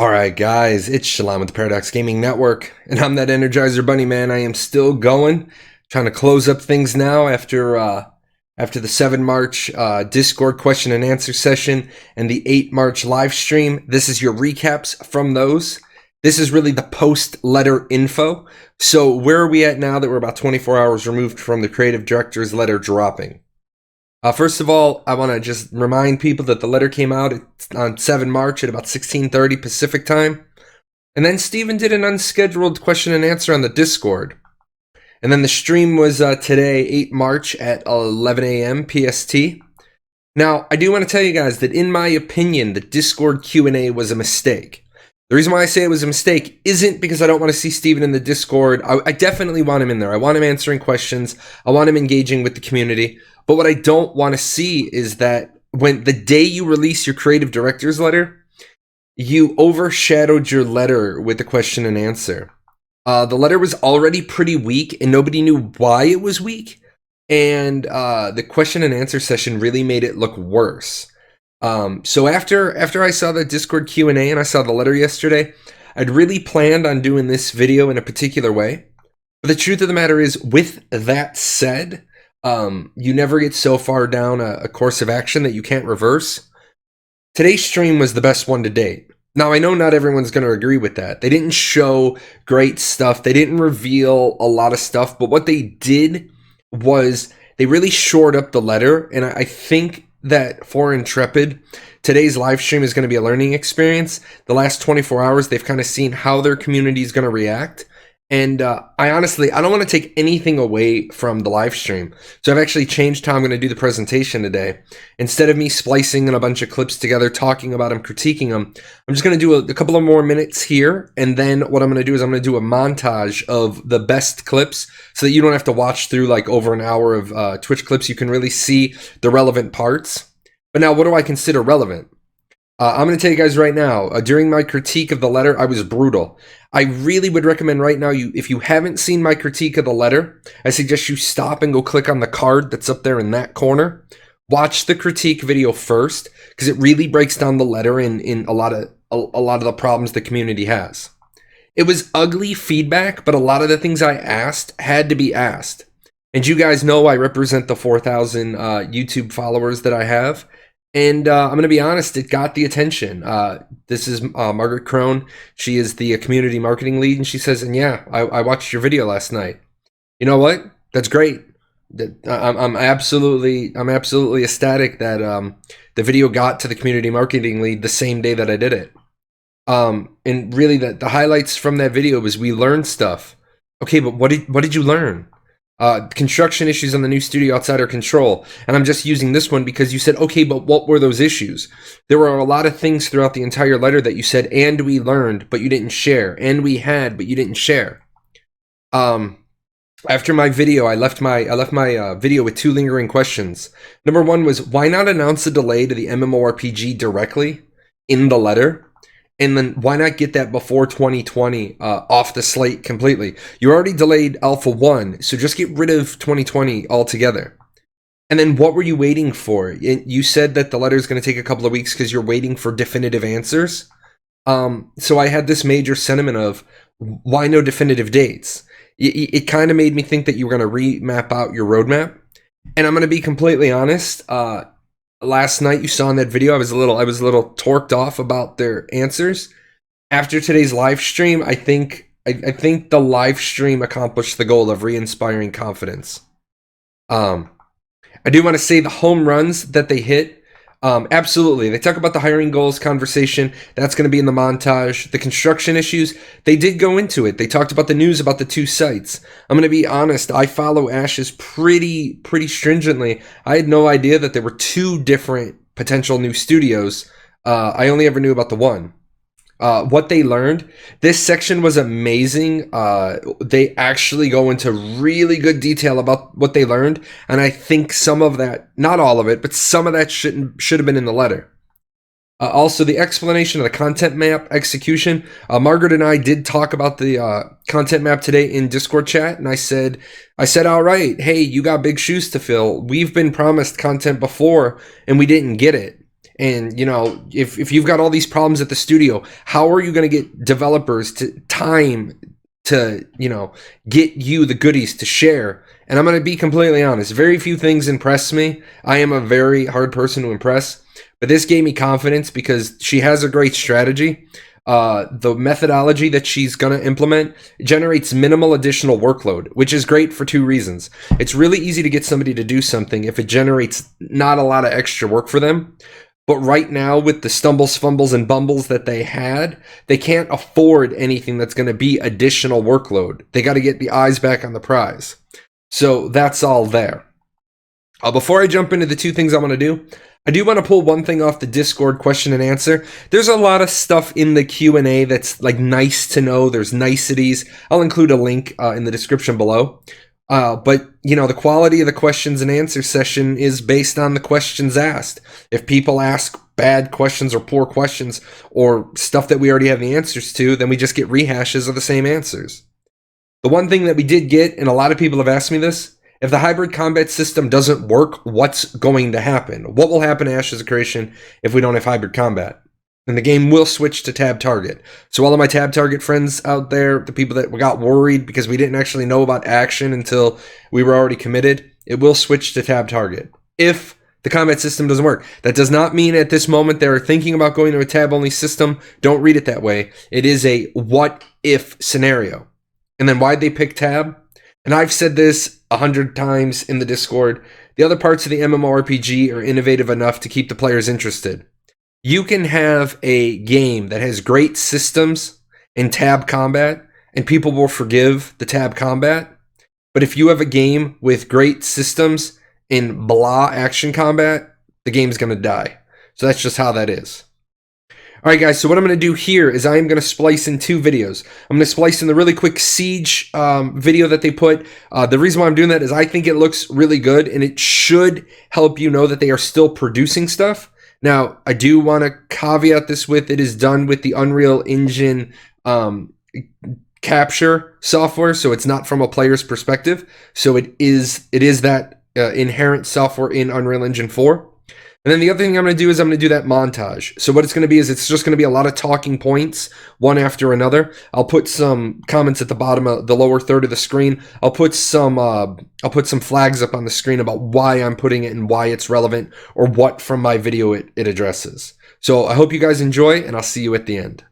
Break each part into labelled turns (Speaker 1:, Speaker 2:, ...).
Speaker 1: All right, guys, it's Shalom with the Paradox Gaming Network, and I'm that Energizer Bunny, man. I am still going, trying to close up things now after the 7 March Discord question and answer session and the 8 March live stream. This is your recaps from those. This is really the post-letter info. So where are we at now that we're about 24 hours removed from the creative director's letter dropping? First of all, I want to just remind people that the letter came out on 7 March at about 16:30 Pacific time. And then Steven did an unscheduled question and answer on the Discord. And then the stream was today, 8 March at 11 a.m. PST. Now, I do want to tell you guys that in my opinion, the Discord Q&A was a mistake. The reason why I say it was a mistake isn't because I don't want to see Steven in the Discord. I definitely want him in there. I want him answering questions. I want him engaging with the community. But what I don't want to see is that when the day you release your creative director's letter, you overshadowed your letter with the question and answer. The letter was already pretty weak and nobody knew why it was weak. And the question and answer session really made it look worse. So after I saw the Discord Q&A and I saw the letter yesterday, I'd really planned on doing this video in a particular way. But the truth of the matter is, with that said, you never get so far down a course of action that you can't reverse. Today's stream was the best one to date. Now, I know not everyone's going to agree with that. They didn't show great stuff. They didn't reveal a lot of stuff. But what they did was they really shored up the letter. And I think that for Intrepid, today's live stream is going to be a learning experience. The last 24 hours, they've kind of seen how their community is going to react. And I don't want to take anything away from the live stream. So I've actually changed how I'm going to do the presentation today. Instead of me splicing in a bunch of clips together, talking about them, critiquing them, I'm just going to do a couple of more minutes here. And then what I'm going to do is I'm going to do a montage of the best clips so that you don't have to watch through like over an hour of Twitch clips. You can really see the relevant parts. But now, what do I consider relevant? I'm going to tell you guys right now, during my critique of the letter, I was brutal. I really would recommend right now, if you haven't seen my critique of the letter, I suggest you stop and go click on the card that's up there in that corner. Watch the critique video first, because it really breaks down the letter in a lot of the problems the community has. It was ugly feedback, but a lot of the things I asked had to be asked. And you guys know I represent the 4,000 YouTube followers that I have. And I'm going to be honest, it got the attention. This is Margaret Crone. She is the community marketing lead. And she says, and yeah, I watched your video last night. You know what? That's great. I'm absolutely ecstatic that the video got to the community marketing lead the same day that I did it. And really the highlights from that video was we learned stuff. Okay, but what did you learn? Construction issues on the new studio outside our control. And I'm just using this one because you said, okay, but what were those issues? There were a lot of things throughout the entire letter that you said, and we learned, but you didn't share. And we had, but you didn't share. After my video, I left my video with 2 lingering questions. Number 1 was, why not announce a delay to the MMORPG directly in the letter? And then why not get that before 2020 off the slate completely? You already delayed Alpha 1, so just get rid of 2020 altogether. And then what were you waiting for? You said that the letter is going to take a couple of weeks because you're waiting for definitive answers. So I had this major sentiment of, why no definitive dates? It kind of made me think that you were going to remap out your roadmap. And I'm going to be completely honest, last night you saw in that video, I was a little torqued off about their answers. After today's live stream, I think the live stream accomplished the goal of re-inspiring confidence. I do want to say the home runs that they hit, absolutely. They talk about the hiring goals conversation. That's going to be in the montage. The construction issues, they did go into it. They talked about the news about the 2 sites. I'm going to be honest. I follow Ashes pretty stringently. I had no idea that there were 2 different potential new studios. I only ever knew about the one. What they learned, this section was amazing. They actually go into really good detail about what they learned, and I think some of that, not all of it, but some of that should have been in the letter. Also, the explanation of the content map execution. Margaret and I did talk about the content map today in Discord chat, and I said, all right, hey, you got big shoes to fill. We've been promised content before, and we didn't get it. And, you know, if you've got all these problems at the studio, how are you going to get developers to time to, you know, get you the goodies to share? And I'm going to be completely honest. Very few things impress me. I am a very hard person to impress. But this gave me confidence because she has a great strategy. The methodology that she's going to implement generates minimal additional workload, which is great for two reasons. It's really easy to get somebody to do something if it generates not a lot of extra work for them. But right now, with the stumbles, fumbles, and bumbles that they had, they can't afford anything that's going to be additional workload. They got to get the eyes back on the prize. So that's all there. Before I jump into the two things I want to do, I do want to pull one thing off the Discord question and answer. There's a lot of stuff in the Q&A that's like nice to know. There's niceties. I'll include a link in the description below. But, you know, the quality of the questions and answer session is based on the questions asked. If people ask bad questions or poor questions or stuff that we already have the answers to, then we just get rehashes of the same answers. The one thing that we did get, and a lot of people have asked me this, if the hybrid combat system doesn't work, what's going to happen? What will happen to Ashes of Creation if we don't have hybrid combat? And the game will switch to tab target. So all of my tab target friends out there, the people that got worried because we didn't actually know about action until we were already committed, it will switch to tab target if the combat system doesn't work. That does not mean at this moment they're thinking about going to a tab-only system. Don't read it that way. It is a what-if scenario. And then why'd they pick tab? And I've said this 100 times in the Discord. The other parts of the MMORPG are innovative enough to keep the players interested. You can have a game that has great systems and tab combat, and people will forgive the tab combat. But if you have a game with great systems and blah action combat, the game's going to die. So that's just how that is. All right, guys, so what I'm going to do here is I am going to splice in two videos. I'm going to splice in the really quick Siege video that they put. The reason why I'm doing that is I think it looks really good, and it should help you know that they are still producing stuff. Now, I do want to caveat this with it is done with the Unreal Engine capture software, so it's not from a player's perspective. So it is that inherent software in Unreal Engine 4. And then the other thing I'm going to do is I'm going to do that montage. So what it's going to be is it's just going to be a lot of talking points, one after another. I'll put some comments at the bottom of the lower third of the screen. I'll put some flags up on the screen about why I'm putting it and why it's relevant or what from my video it addresses. So I hope you guys enjoy, and I'll see you at the end.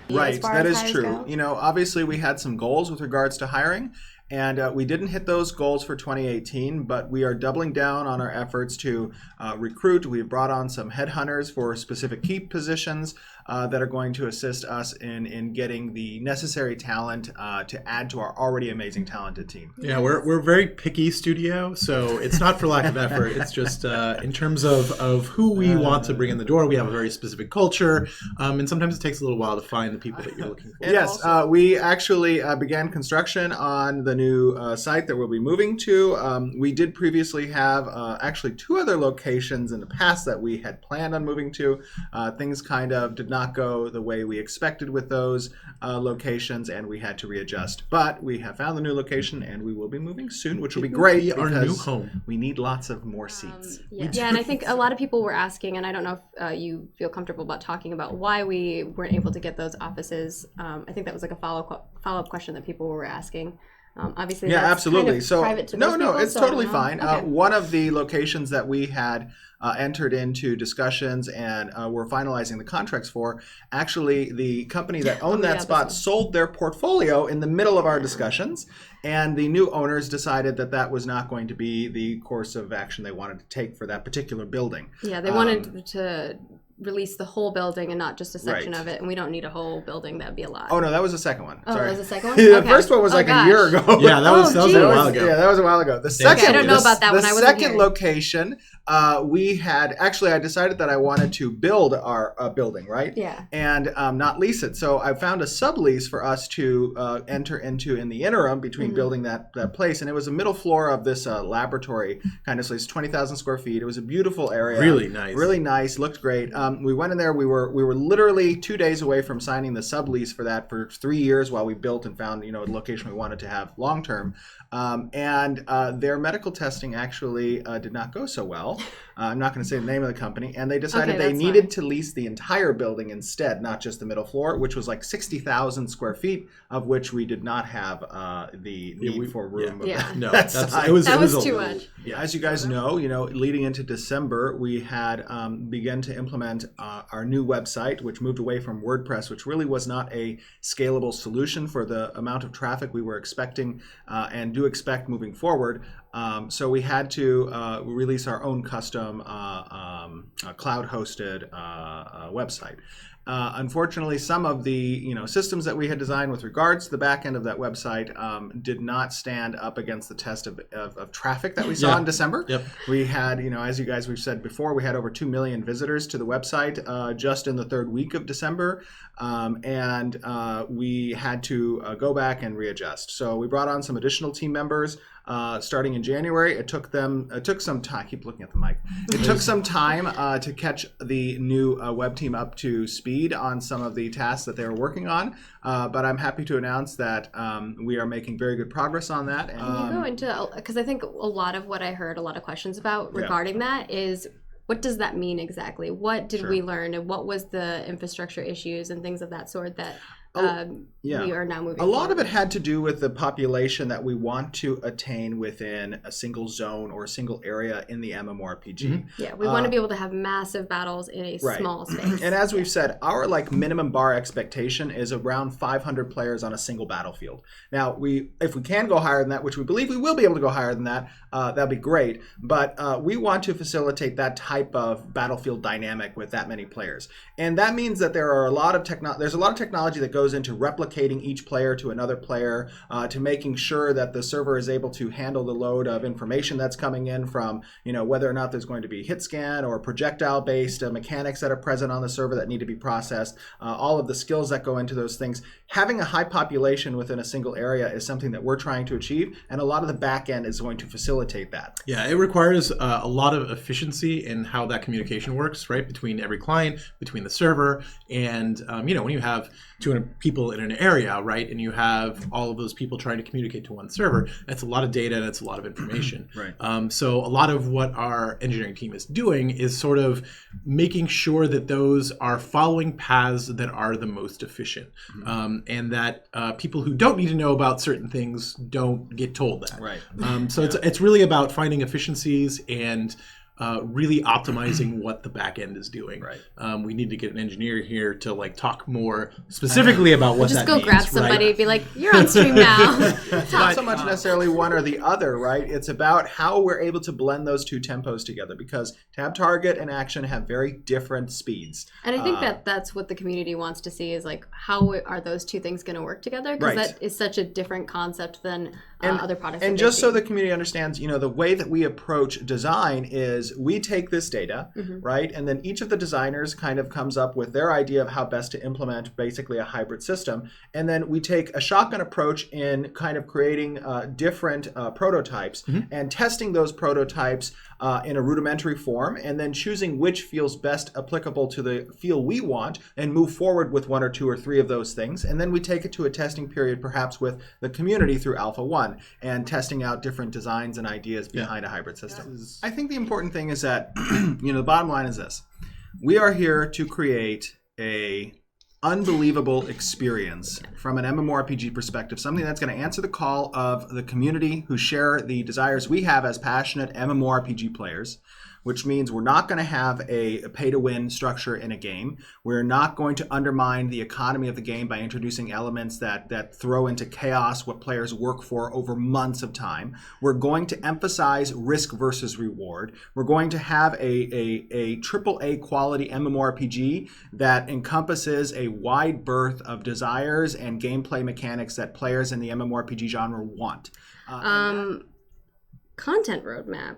Speaker 2: Right, that is true. You know, obviously we had some goals with regards to hiring, and we didn't hit those goals for 2018, but we are doubling down on our efforts to recruit. We've brought on some headhunters for specific key positions that are going to assist us in getting the necessary talent to add to our already amazing talented team.
Speaker 3: Yeah, we're a very picky studio, so it's not for lack of effort. It's just in terms of who we want to bring in the door. We have a very specific culture, and sometimes it takes a little while to find the people that you're looking for.
Speaker 2: Yes, we actually began construction on the the new site that we'll be moving to. We did previously have actually 2 other locations in the past that we had planned on moving to. Things kind of did not go the way we expected with those locations, and we had to readjust. But we have found the new location, and we will be moving soon, which will be great
Speaker 3: our
Speaker 2: because
Speaker 3: new home.
Speaker 2: we need lots of more seats.
Speaker 4: Yeah, and I think a lot of people were asking, and I don't know if you feel comfortable about talking about why we weren't able to get those offices. I think that was like a follow-up question that people were asking. Obviously,
Speaker 2: yeah,
Speaker 4: that's
Speaker 2: absolutely.
Speaker 4: Kind of
Speaker 2: so
Speaker 4: private to
Speaker 2: no,
Speaker 4: most
Speaker 2: no,
Speaker 4: people,
Speaker 2: it's
Speaker 4: so
Speaker 2: totally
Speaker 4: I don't know.
Speaker 2: fine.
Speaker 4: Okay.
Speaker 2: One of the locations that we had entered into discussions and we're finalizing the contracts for, actually the company that owned that spot sold their portfolio in the middle of our discussions, and the new owners decided that that was not going to be the course of action they wanted to take for that particular building.
Speaker 4: Yeah, they wanted to release the whole building and not just a section
Speaker 2: Right.
Speaker 4: of it, and we don't need a whole building. That'd be a lot.
Speaker 2: Oh no, that was the second one.
Speaker 4: Oh,
Speaker 2: Sorry.
Speaker 4: that was the second one?
Speaker 2: The
Speaker 4: Okay.
Speaker 2: first one was like
Speaker 4: gosh.
Speaker 2: a year ago.
Speaker 3: Yeah, that was a
Speaker 4: geez.
Speaker 3: while ago.
Speaker 2: Yeah, that was a while ago. The second,
Speaker 4: I don't know about that
Speaker 2: the
Speaker 4: one. I wasn't
Speaker 2: second
Speaker 4: here.
Speaker 2: location, we had actually. I decided that I wanted to build our building, right?
Speaker 4: Yeah.
Speaker 2: And not lease it. So I found a sublease for us to enter into in the interim between building that place, and it was a middle floor of this laboratory kind of. So it's 20,000 square feet. It was a beautiful area.
Speaker 3: Really nice.
Speaker 2: Really nice. Looked great. We went in there. We were literally 2 days away from signing the sublease for that for 3 years while we built and found a location we wanted to have long term. And their medical testing actually did not go so well. I'm not going to say the name of the company. And they decided they needed to lease the entire building instead, not just the middle floor, which was like 60,000 square feet, of which we did not have the need for room.
Speaker 4: Yeah.
Speaker 3: No,
Speaker 2: that
Speaker 3: it was
Speaker 4: too
Speaker 3: a-
Speaker 4: much.
Speaker 2: Yeah, as you guys know, leading into December, we had begun to implement our new website, which moved away from WordPress, which really was not a scalable solution for the amount of traffic we were expecting and do expect moving forward. So we had to release our own custom cloud-hosted website. Unfortunately, some of the systems that we had designed with regards to the back end of that website did not stand up against the test of traffic that we saw in December.
Speaker 3: Yep.
Speaker 2: We had, as you guys we've said before, we had over 2 million visitors to the website just in the 3rd week of December, and we had to go back and readjust. So we brought on some additional team members. Starting in January, it took some time. I keep looking at the mic. It took some time to catch the new web team up to speed on some of the tasks that they were working on. But I'm happy to announce that we are making very good progress on that. And,
Speaker 4: Can you go into, because I think a lot of what I heard a lot of questions about regarding that is, what does that mean exactly? What did we learn, and what was the infrastructure issues and things of that sort that we are now moving
Speaker 2: A lot of
Speaker 4: forward?
Speaker 2: it had to do with the population that we want to attain within a single zone or a single area in the MMORPG.
Speaker 4: Yeah, we want to be able to have massive battles in a small space.
Speaker 2: And as we've said, our minimum bar expectation is around 500 players on a single battlefield. Now, if we can go higher than that, which we believe we will be able to go higher than that, that'd be great. But we want to facilitate that type of battlefield dynamic with that many players. And that means that there's a lot of technology that goes into replicating each player to another player, to making sure that the server is able to handle the load of information that's coming in from, whether or not there's going to be hit scan or projectile-based mechanics that are present on the server that need to be processed, all of the skills that go into those things. Having a high population within a single area is something that we're trying to achieve, and a lot of the back end is going to facilitate that.
Speaker 3: Yeah, it requires a lot of efficiency in how that communication works, right? Between every client, between the server, and when you have 200 people in an area, right, and you have all of those people trying to communicate to one server, that's a lot of data and it's a lot of information.
Speaker 2: Right.
Speaker 3: So a lot of what our engineering team is doing is sort of making sure that those are following paths that are the most efficient, and that people who don't need to know about certain things don't get told that.
Speaker 2: Right.
Speaker 3: So it's really about finding efficiencies and really optimizing what the back end is doing.
Speaker 2: Right.
Speaker 3: We need to get an engineer here to talk more specifically about what
Speaker 4: Just
Speaker 3: that
Speaker 4: go
Speaker 3: means.
Speaker 4: grab somebody
Speaker 3: right?
Speaker 4: and be like, you're on stream now.
Speaker 2: It's not so much necessarily one or the other, right? It's about how we're able to blend those two tempos together, because tab target and action have very different speeds.
Speaker 4: And I think that's what the community wants to see, is how are those two things going to work together? Because that is such a different concept than other products.
Speaker 2: And just so the community understands, the way that we approach design is is we take this data, right? And then each of the designers kind of comes up with their idea of how best to implement basically a hybrid system. And then we take a shotgun approach in kind of creating different prototypes and testing those prototypes in a rudimentary form, and then choosing which feels best applicable to the feel we want and move forward with 1 or 2 or 3 of those things. And then we take it to a testing period, perhaps with the community through Alpha 1 and testing out different designs and ideas behind a hybrid system. I think the important thing is that, the bottom line is this. We are here to create a unbelievable experience from an MMORPG perspective, something that's going to answer the call of the community who share the desires we have as passionate MMORPG players, which means we're not going to have a pay-to-win structure in a game. We're not going to undermine the economy of the game by introducing elements that throw into chaos what players work for over months of time. We're going to emphasize risk versus reward. We're going to have a AAA quality MMORPG that encompasses a wide berth of desires and gameplay mechanics that players in the MMORPG genre want.
Speaker 4: Content roadmap.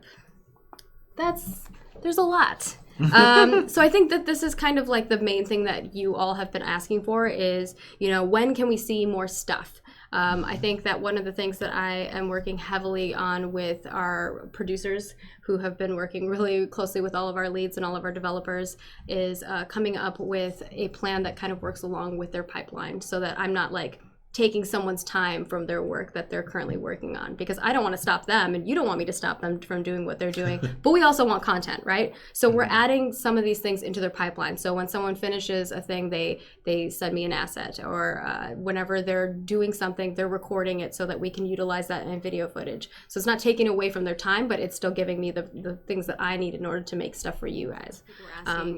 Speaker 4: There's a lot. So I think that this is kind of like the main thing that you all have been asking for is, when can we see more stuff? I think that one of the things that I am working heavily on with our producers who have been working really closely with all of our leads and all of our developers is coming up with a plan that kind of works along with their pipeline so that I'm not like taking someone's time from their work that they're currently working on, because I don't want to stop them and you don't want me to stop them from doing what they're doing, but we also want content, right? So we're adding some of these things into their pipeline. So when someone finishes a thing, they send me an asset, or whenever they're doing something, they're recording it so that we can utilize that in video footage. So it's not taking away from their time, but it's still giving me the things that I need in order to make stuff for you guys.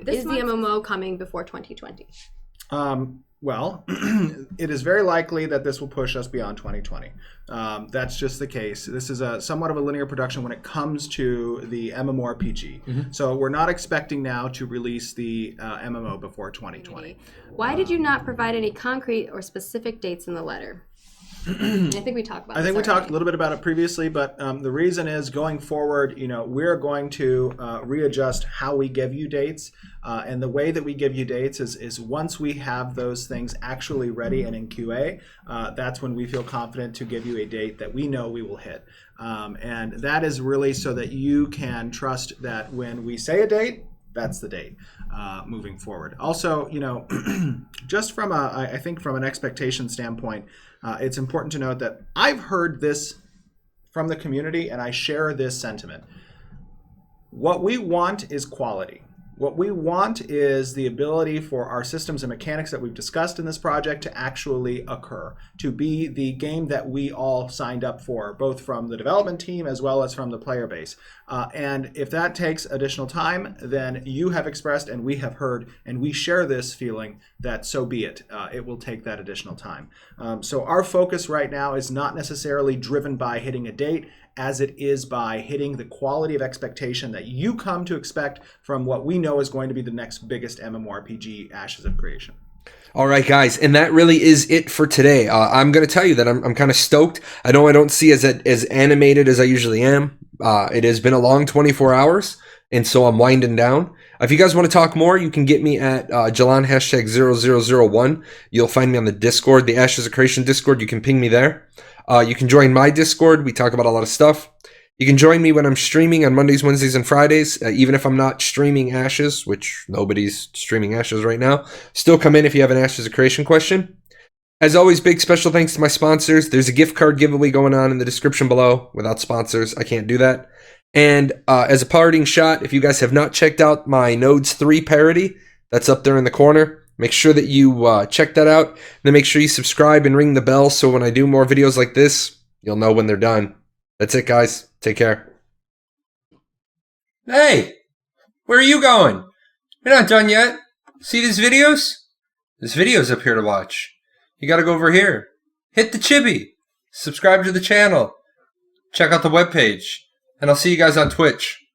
Speaker 4: Is the MMO coming before 2020?
Speaker 2: Well, it is very likely that this will push us beyond 2020. That's just the case. This is somewhat of a linear production when it comes to the MMORPG. So we're not expecting now to release the MMO before 2020.
Speaker 4: Why did you not provide any concrete or specific dates in the letter? I think we talked about this.
Speaker 2: I think we talked a little bit about it previously, but the reason is going forward, we're going to readjust how we give you dates. And the way that we give you dates is once we have those things actually ready and in QA, that's when we feel confident to give you a date that we know we will hit. And that is really so that you can trust that when we say a date, that's the date moving forward. Also, just from I think from an expectation standpoint, it's important to note that I've heard this from the community and I share this sentiment. What we want is quality. What we want is the ability for our systems and mechanics that we've discussed in this project to actually occur, to be the game that we all signed up for, both from the development team as well as from the player base. And if that takes additional time, then you have expressed and we have heard and we share this feeling that so be it. It will take that additional time. So our focus right now is not necessarily driven by hitting a date, as it is by hitting the quality of expectation that you come to expect from what we know is going to be the next biggest MMORPG, Ashes of Creation.
Speaker 1: All right, guys, and that really is it for today. I'm going to tell you that I'm kind of stoked. I know I don't see as animated as I usually am. It has been a long 24 hours, and so I'm winding down. If you guys want to talk more, you can get me at Jalan #0001. You'll find me on the Discord, the Ashes of Creation Discord. You can ping me there. You can join my Discord. We talk about a lot of stuff. You can join me when I'm streaming on Mondays, Wednesdays, and Fridays, even if I'm not streaming Ashes, which nobody's streaming Ashes right now. Still come in if you have an Ashes of Creation question. As always, big special thanks to my sponsors. There's a gift card giveaway going on in the description below. Without sponsors, I can't do that. And as a parting shot, if you guys have not checked out my Nodes 3 parody, that's up there in the corner. Make sure that you check that out. Then make sure you subscribe and ring the bell so when I do more videos like this, you'll know when they're done. That's it, guys. Take care. Hey, where are you going? You're not done yet. See these videos? There's videos up here to watch. You gotta go over here. Hit the chibi. Subscribe to the channel. Check out the webpage. And I'll see you guys on Twitch.